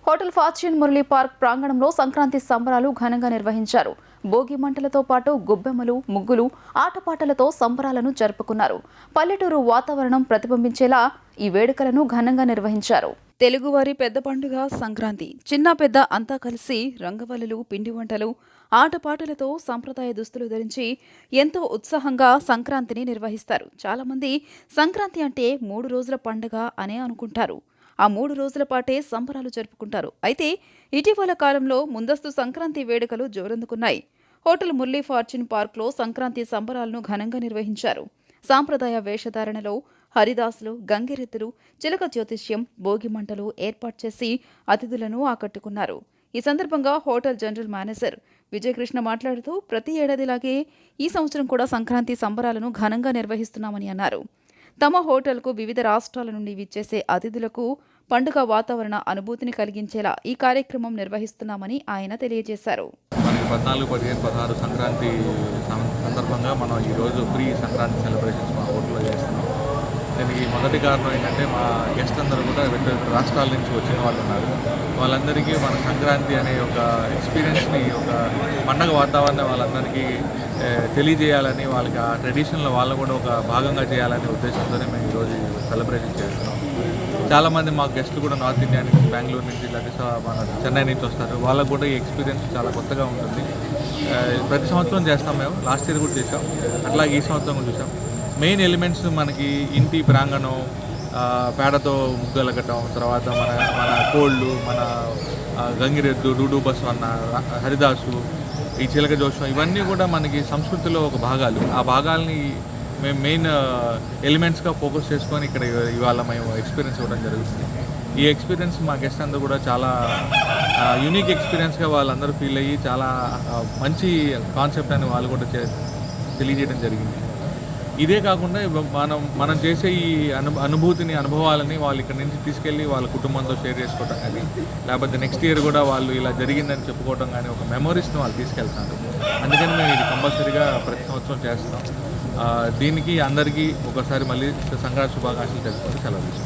Hotel fortune Murali park ప్రాంగణంలో సంక్రాంతి సంబరాలు ఘనంగా నిర్వహించారు. భోగి మంటలతో పాటు గొబ్బెమ్మలు, ముగ్గులు, ఆటపాటలతో సంబరాలను జరుపుకున్నారు. పల్లెటూరు వాతావరణం ప్రతిబింబించేలా ఈ వేడుకలను ఘనంగా నిర్వహించారు. తెలుగువారి పెద్ద పండుగ సంక్రాంతి. చిన్న పెద్ద అంతా కలిసి రంగవల్లులు, పిండి వంటలు, ఆటపాటలతో సంప్రదాయ దుస్తులు ధరించి ఎంతో ఉత్సాహంగా సంక్రాంతిని నిర్వహిస్తారు. చాలామంది సంక్రాంతి అంటే 3 రోజుల పండుగ అనే అనుకుంటారు. ఆ 3 రోజుల పాటే సంబరాలు జరుపుకుంటారు. అయితే ఇటీవల కాలంలో ముందస్తు సంక్రాంతి వేడుకలు జోరందుకున్నాయి. హోటల్ మురళీ ఫార్చ్యూన్ పార్క్లో సంక్రాంతి సంబరాలను ఘనంగా నిర్వహించారు. సాంప్రదాయ వేషధారణలో హరిదాసులు, గంగిరెద్దులు, చిలక జ్యోతిష్యం, భోగి మంటలు ఏర్పాటు చేసి అతిథులను ఆకట్టుకున్నారు. ఈ సందర్భంగా హోటల్ జనరల్ మేనేజర్ విజయకృష్ణ మాట్లాడుతూ ప్రతి ఏడాదిలాగే ఈ సంవత్సరం కూడా సంక్రాంతి సంబరాలను ఘనంగా నిర్వహిస్తున్నామని అన్నారు. తమ హోటల్కు వివిధ రాష్ట్రాల నుండి విచ్చేసే అతిథులకు పండుగ వాతావరణ అనుభూతిని కలిగించేలా ఈ కార్యక్రమం నిర్వహిస్తున్నామని ఆయన తెలియజేశారు. మనకి 14, 15, 16 సంక్రాంతి సందర్భంగా మనం ఈరోజు ప్రీ సంక్రాంతి సెలబ్రేషన్స్ మా హోటల్లో చేస్తున్నాం. దీనికి మొదటి కారణం ఏంటంటే మా గెస్ట్ అందరూ కూడా వివిధ రాష్ట్రాల నుంచి వచ్చిన వాళ్ళు ఉన్నారు. వాళ్ళందరికీ మన సంక్రాంతి అనే ఒక ఎక్స్పీరియన్స్ని, ఒక పండగ వాతావరణం వాళ్ళందరికీ తెలియజేయాలని, వాళ్ళకి ఆ ట్రెడిషన్లో వాళ్ళు కూడా ఒక భాగంగా చేయాలనే ఉద్దేశంతోనే మేము ఈరోజు సెలబ్రేషన్ చేస్తున్నాం. చాలామంది మా గెస్ట్లు కూడా నార్త్ ఇండియా నుంచి, బెంగళూరు నుంచి, లేదా మన చెన్నై నుంచి వస్తారు. వాళ్ళకు కూడా ఈ ఎక్స్పీరియన్స్ చాలా కొత్తగా ఉంటుంది. ప్రతి సంవత్సరం చేస్తాం మేము. లాస్ట్ ఇయర్ కూడా చేసాం, అట్లాగే ఈ సంవత్సరం కూడా చూసాం. మెయిన్ ఎలిమెంట్స్ మనకి ఇంటి ప్రాంగణం, పేడతో ముగ్గలగటం, తర్వాత మన కోళ్ళు, మన గంగిరెద్దు, డూడు బసవన్న, హరిదాసు, ఈ చిలక జోషం, ఇవన్నీ కూడా మనకి సంస్కృతిలో ఒక భాగాలు. ఆ భాగాల్ని మేము మెయిన్ ఎలిమెంట్స్గా ఫోకస్ చేసుకొని ఇక్కడ ఇవాళ మేము ఎక్స్పీరియన్స్ ఇవ్వడం జరుగుతుంది. ఈ ఎక్స్పీరియన్స్ మా గెస్ట్ అందరూ కూడా చాలా యూనిక్ ఎక్స్పీరియన్స్గా వాళ్ళందరూ ఫీల్ అయ్యి చాలా మంచి కాన్సెప్ట్ అని వాళ్ళు కూడా తెలియజేయడం జరిగింది. ఇదే కాకుండా మనం చేసే ఈ అనుభూతిని, అనుభవాలని వాళ్ళు ఇక్కడ నుంచి తీసుకెళ్ళి వాళ్ళ కుటుంబంతో షేర్ చేసుకోవటం కానీ, లేకపోతే నెక్స్ట్ ఇయర్ కూడా వాళ్ళు ఇలా జరిగిందని చెప్పుకోవటం కానీ, ఒక మెమరీస్ని వాళ్ళు తీసుకెళ్తున్నారు. అందుకని మేము ఇది కంపల్సరీగా ప్రతి సంవత్సరం చేస్తున్నాం. దీనికి అందరికీ ఒకసారి మళ్ళీ సంక్రాంతి శుభాకాంక్షలు తెలుపుకుంటూ సెలవు తీసుకుంటాం.